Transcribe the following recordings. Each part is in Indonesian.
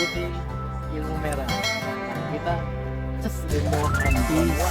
putih, ilmu merah. Kita ces ilmu istimewa.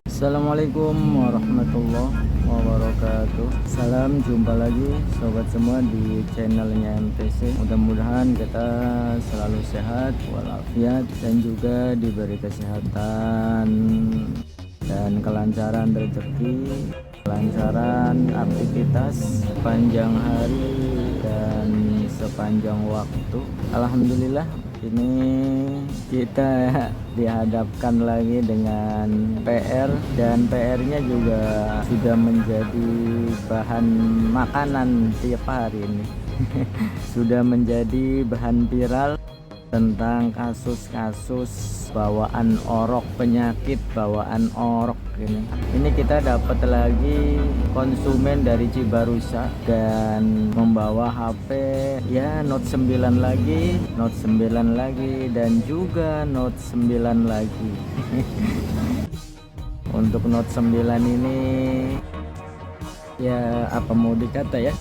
Assalamualaikum warahmatullahi wabarakatuh. Salam, jumpa lagi sobat semua di channelnya MTC. Mudah-mudahan kita selalu sehat walafiat dan juga diberi kesehatan dan kelancaran rezeki, kelancaran aktivitas sepanjang hari dan sepanjang waktu. Alhamdulillah, ini kita dihadapkan lagi dengan PR, dan PR-nya juga sudah menjadi bahan makanan tiap hari ini. Sudah menjadi bahan viral tentang kasus-kasus bawaan orok, penyakit bawaan orok ini. Ini kita dapat lagi konsumen dari Cibarusa dan membawa HP ya Note 9 lagi, Note 9 lagi, dan juga Note 9 lagi. Untuk Note 9 ini ya apa mau dikata ya,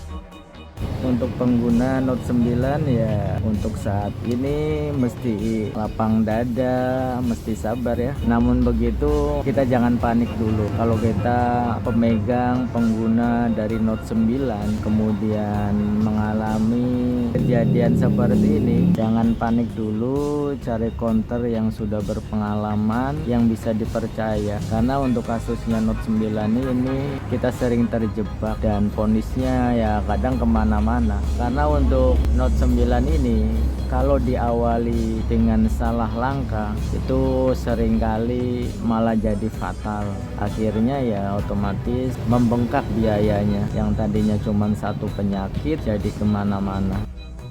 untuk pengguna Note 9 ya untuk saat ini mesti lapang dada, mesti sabar ya. Namun begitu kita jangan panik dulu. Kalau kita pemegang pengguna dari Note 9 kemudian mengalami kejadian seperti ini, jangan panik dulu, cari counter yang sudah berpengalaman, yang bisa dipercaya. Karena untuk kasusnya Note 9 ini kita sering terjebak dan ponisnya ya kadang kemana-mana. Karena untuk Note 9 ini kalau diawali dengan salah langkah itu seringkali malah jadi fatal. Akhirnya ya otomatis membengkak biayanya, yang tadinya cuma satu penyakit jadi kemana-mana.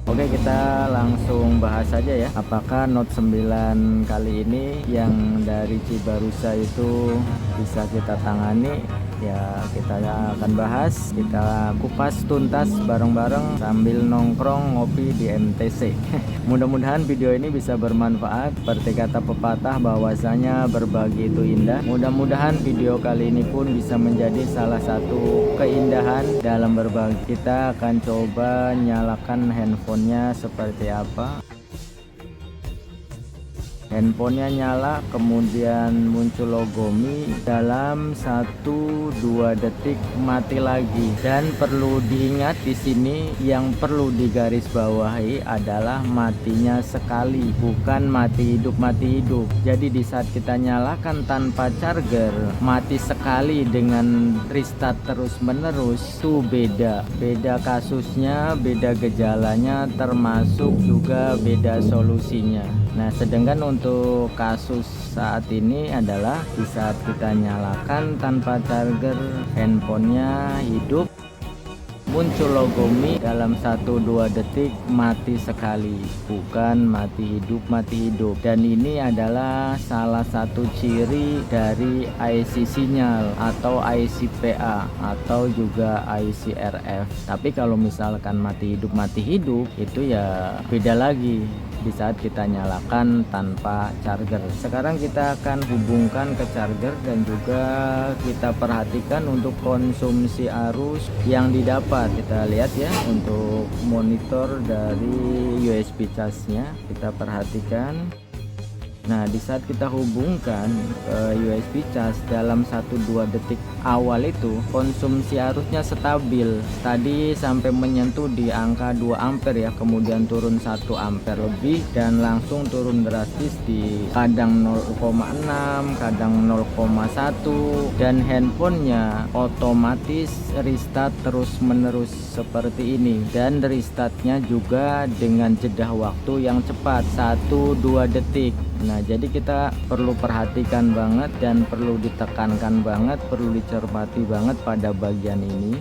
Oke, kita langsung bahas saja ya, apakah Note 9 kali ini yang dari Cibarusa itu bisa kita tangani. Ya kita akan bahas, kita kupas tuntas bareng-bareng sambil nongkrong ngopi di MTC. Mudah-mudahan video ini bisa bermanfaat. Seperti kata pepatah bahwasanya berbagi itu indah. Mudah-mudahan video kali ini pun bisa menjadi salah satu keindahan dalam berbagi. Kita akan coba nyalakan handphonenya seperti apa. Handphonenya nyala, kemudian muncul logo Mi, dalam 1-2 detik mati lagi. Dan perlu diingat di sini, yang perlu digarisbawahi adalah matinya sekali, bukan mati hidup. Jadi di saat kita nyalakan tanpa charger, mati sekali dengan restart terus menerus, itu beda kasusnya, beda gejalanya, termasuk juga beda solusinya. Nah, sedangkan untuk kasus saat ini adalah di saat kita nyalakan tanpa charger, handphonenya hidup, muncul logo Mi, dalam 1-2 detik mati sekali, bukan mati hidup. Dan ini adalah salah satu ciri dari IC sinyal atau IC PA atau juga IC RF. Tapi kalau misalkan mati hidup itu ya beda lagi di saat kita nyalakan tanpa charger. Sekarang kita akan hubungkan ke charger dan juga kita perhatikan untuk konsumsi arus yang didapat. Kita lihat ya untuk monitor dari USB charge-nya, kita perhatikan. Nah, di saat kita hubungkan ke USB charge dalam 1-2 detik awal itu konsumsi arusnya stabil. Tadi sampai menyentuh di angka 2 ampere ya, kemudian turun 1 ampere lebih dan langsung turun drastis di kadang 0,6, kadang 0,1, dan handphonenya otomatis restart terus menerus seperti ini, dan restartnya juga dengan jeda waktu yang cepat 1-2 detik. Nah, jadi kita perlu perhatikan banget dan perlu ditekankan banget, perlu dicermati banget pada bagian ini.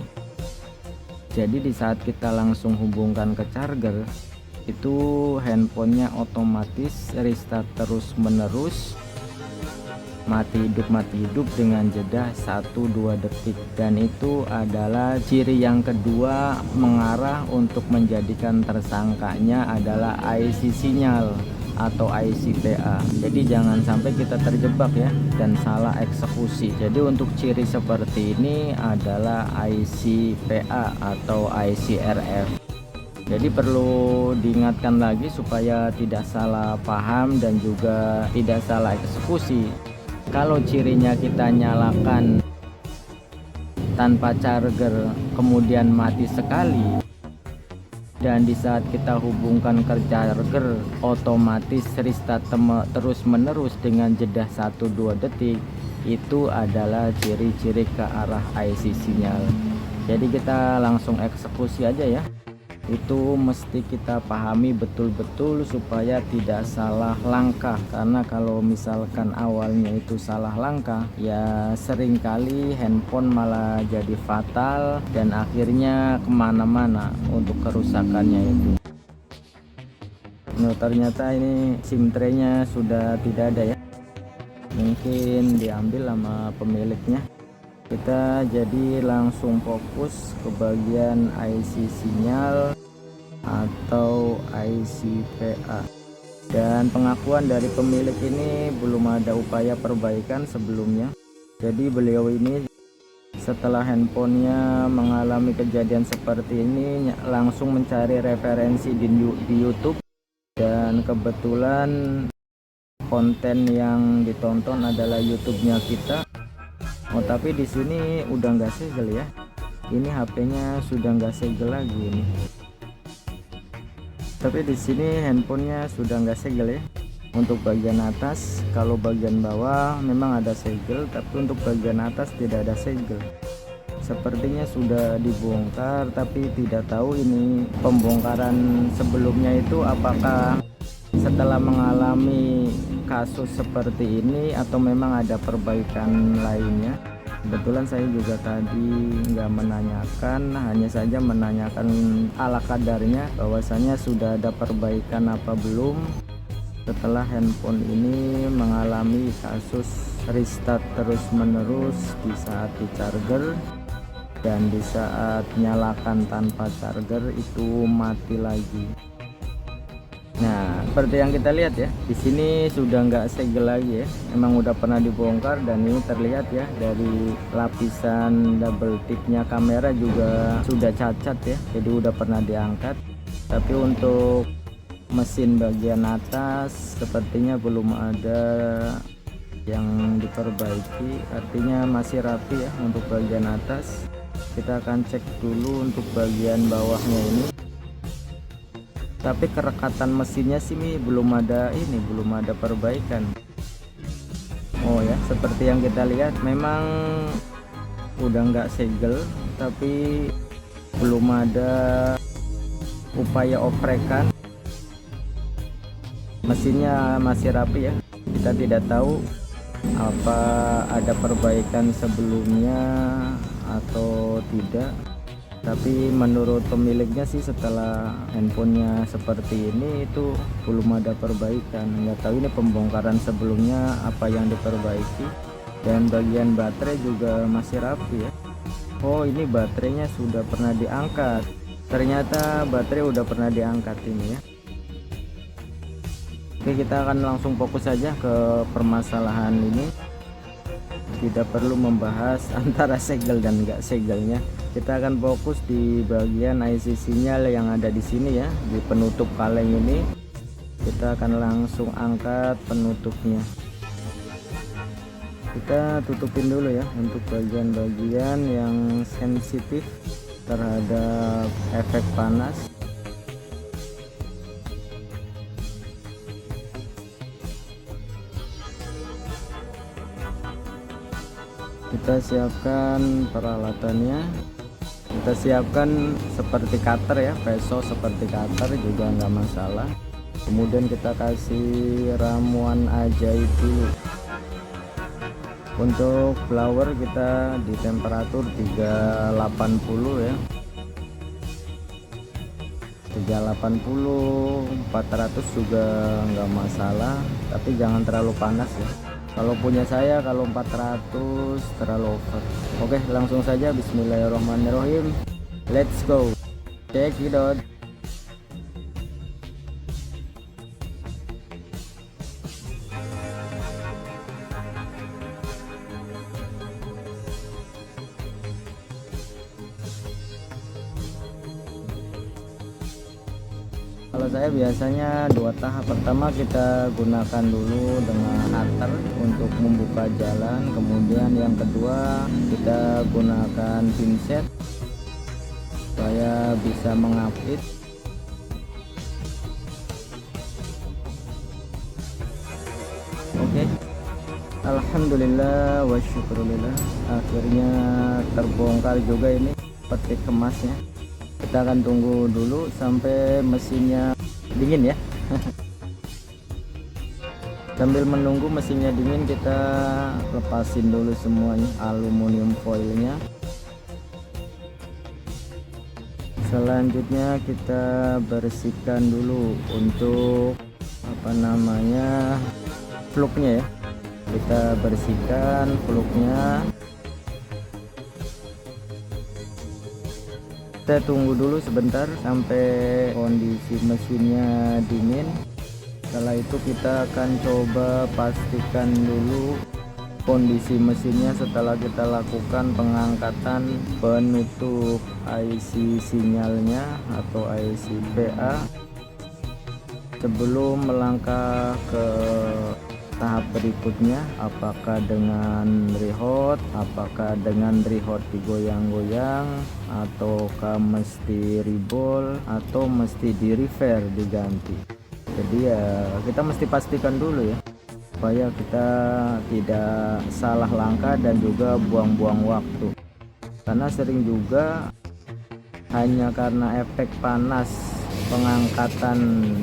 Jadi di saat kita langsung hubungkan ke charger, itu handphonenya otomatis restart terus menerus, mati hidup dengan jeda 1-2 detik. Dan itu adalah ciri yang kedua mengarah untuk menjadikan tersangkanya adalah IC sinyal atau IC PA. Jadi jangan sampai kita terjebak ya dan salah eksekusi. Jadi untuk ciri seperti ini adalah IC PA atau IC RF. Jadi perlu diingatkan lagi supaya tidak salah paham dan juga tidak salah eksekusi. Kalau cirinya kita nyalakan tanpa charger kemudian mati sekali, dan di saat kita hubungkan ke charger otomatis restart terus menerus dengan jeda 1-2 detik, itu adalah ciri-ciri ke arah IC sinyal. Jadi kita langsung eksekusi aja ya. Itu mesti kita pahami betul-betul supaya tidak salah langkah, karena kalau misalkan awalnya itu salah langkah ya seringkali handphone malah jadi fatal dan akhirnya kemana-mana untuk kerusakannya itu. Nah, ternyata ini SIM tray-nya sudah tidak ada ya, mungkin diambil sama pemiliknya. Kita jadi langsung fokus ke bagian IC sinyal atau IC PA. Dan pengakuan dari pemilik ini belum ada upaya perbaikan sebelumnya. Jadi beliau ini setelah handphonenya mengalami kejadian seperti ini langsung mencari referensi di YouTube, dan kebetulan konten yang ditonton adalah YouTube-nya kita. Oh, tapi di sini udah nggak segel ya. Ini HP-nya sudah nggak segel lagi ini. Tapi di sini handphonenya sudah nggak segel ya. Untuk bagian atas, kalau bagian bawah memang ada segel, tapi untuk bagian atas tidak ada segel. Sepertinya sudah dibongkar, tapi tidak tahu ini pembongkaran sebelumnya itu apakah setelah mengalami kasus seperti ini atau memang ada perbaikan lainnya. Kebetulan saya juga tadi nggak menanyakan, hanya saja menanyakan ala kadarnya bahwasanya sudah ada perbaikan apa belum setelah handphone ini mengalami kasus restart terus menerus di saat di charger, dan di saat nyalakan tanpa charger itu mati lagi. Nah, seperti yang kita lihat ya, di sini sudah nggak segel lagi ya. Emang udah pernah dibongkar, dan ini terlihat ya dari lapisan double tipnya kamera juga sudah cacat ya. Jadi udah pernah diangkat. Tapi untuk mesin bagian atas sepertinya belum ada yang diperbaiki, artinya masih rapi ya untuk bagian atas. Kita akan cek dulu untuk bagian bawahnya ini. Tapi kerekatan mesinnya sih belum ada perbaikan. Oh ya, seperti yang kita lihat memang udah nggak segel, tapi belum ada upaya oprekan. Mesinnya masih rapi ya. Kita tidak tahu apa ada perbaikan sebelumnya atau tidak. Tapi menurut pemiliknya sih setelah handphonenya seperti ini itu belum ada perbaikan. Nggak tahu ini pembongkaran sebelumnya apa yang diperbaiki. Dan bagian baterai juga masih rapi ya. Oh, ini baterainya sudah pernah diangkat. Ternyata baterai udah pernah diangkat ini ya. Oke, kita akan langsung fokus saja ke permasalahan ini. Tidak perlu membahas antara segel dan enggak segelnya. Kita akan fokus di bagian IC sinyal yang ada di sini ya, di penutup kaleng ini. Kita akan langsung angkat penutupnya. Kita tutupin dulu ya untuk bagian-bagian yang sensitif terhadap efek panas. Kita siapkan peralatannya. Kita siapkan seperti cutter ya, peso seperti cutter juga nggak masalah. Kemudian kita kasih ramuan ajaib dulu. Untuk blower kita di temperatur 380 ya, 380 400 juga nggak masalah, tapi jangan terlalu panas ya. Kalau punya saya kalau 400 terlalu over. Oke, langsung saja bismillahirrahmanirrahim. Let's go. Check it out. Kalau saya biasanya 2 tahap. Pertama kita gunakan dulu dengan ater untuk membuka jalan, kemudian yang kedua kita gunakan pinset supaya bisa mengapit. Oke, alhamdulillah wa syukurillah, akhirnya terbongkar juga ini peti kemasnya. Kita akan tunggu dulu sampai mesinnya dingin ya. Sambil menunggu mesinnya dingin, kita lepasin dulu semuanya aluminium foilnya. Selanjutnya kita bersihkan dulu untuk fluknya ya. Kita bersihkan fluknya. Kita tunggu dulu sebentar sampai kondisi mesinnya dingin. Setelah itu kita akan coba pastikan dulu kondisi mesinnya setelah kita lakukan pengangkatan penutup IC sinyalnya atau IC PA. Sebelum melangkah ke tahap berikutnya, apakah dengan rehot, apakah dengan rehot digoyang-goyang, ataukah mesti rebol, atau mesti di repair, diganti. Jadi ya kita mesti pastikan dulu ya, supaya kita tidak salah langkah dan juga buang-buang waktu. Karena sering juga hanya karena efek panas pengangkatan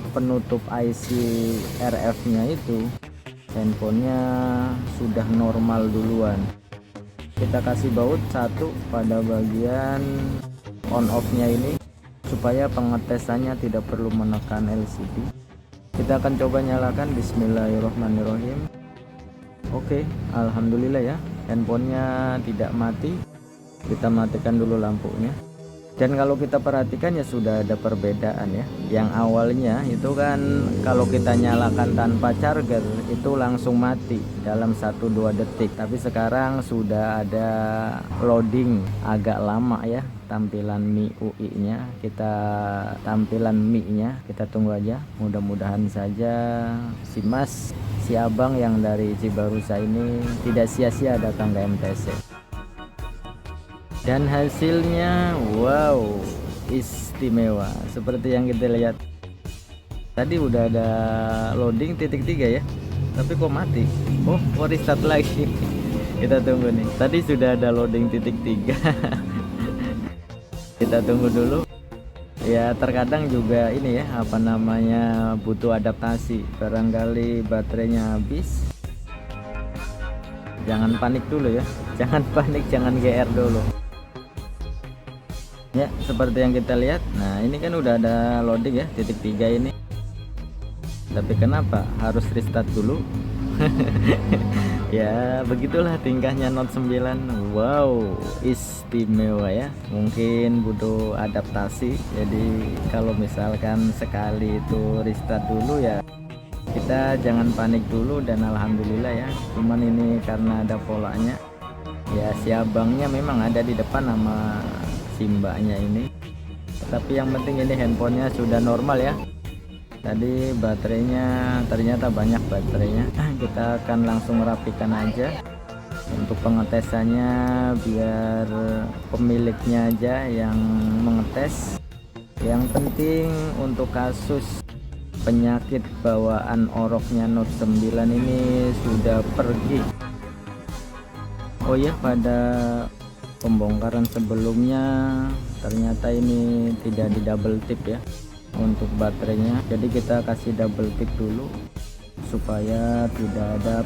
penutup IC RF nya itu, handphonenya sudah normal duluan. Kita kasih baut satu pada bagian on off nya ini supaya pengetesannya tidak perlu menekan LCD. Kita akan coba nyalakan, bismillahirrohmanirrohim. Oke, alhamdulillah ya, handphonenya tidak mati. Kita matikan dulu lampunya. Dan kalau kita perhatikan ya sudah ada perbedaan ya. Yang awalnya itu kan kalau kita nyalakan tanpa charger itu langsung mati dalam 1-2 detik. Tapi sekarang sudah ada loading agak lama ya, tampilan MIUI nya. Tampilan Mi nya kita tunggu aja. Mudah-mudahan saja si abang yang dari Cibarusa ini tidak sia-sia datang ke MTC. Dan hasilnya wow, istimewa seperti yang kita lihat. Tadi udah ada loading titik 3 ya, tapi kok mati. Oh restart lagi. Kita tunggu nih, tadi sudah ada loading titik 3. Kita tunggu dulu ya. Terkadang juga ini ya, butuh adaptasi. Barangkali baterainya habis. Jangan panik dulu ya, jangan panik, jangan GR dulu ya. Seperti yang kita lihat, nah ini kan udah ada loading ya titik 3 ini, tapi kenapa harus restart dulu? Ya begitulah tingkahnya Note 9. Wow, istimewa ya. Mungkin butuh adaptasi. Jadi kalau misalkan sekali itu restart dulu ya, kita jangan panik dulu. Dan alhamdulillah ya, cuman ini karena ada polanya ya, si abangnya memang ada di depan sama si mbaknya ini. Tapi yang penting ini handphonenya sudah normal ya. Tadi baterainya ternyata banyak baterainya. Kita akan langsung rapikan aja untuk pengetesannya, biar pemiliknya aja yang mengetes. Yang penting untuk kasus penyakit bawaan oroknya Note 9 ini sudah pergi. Oh ya, pada pembongkaran sebelumnya ternyata ini tidak di double tip ya untuk baterainya. Jadi kita kasih double tip dulu supaya tidak ada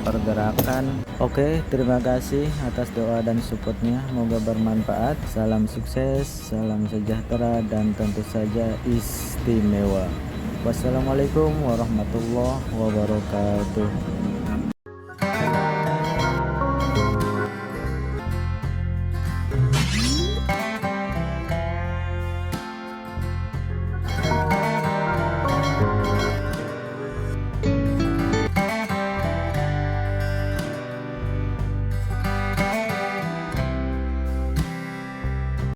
pergerakan. Oke, terima kasih atas doa dan supportnya, semoga bermanfaat. Salam sukses, salam sejahtera, dan tentu saja istimewa. Wassalamualaikum warahmatullahi wabarakatuh.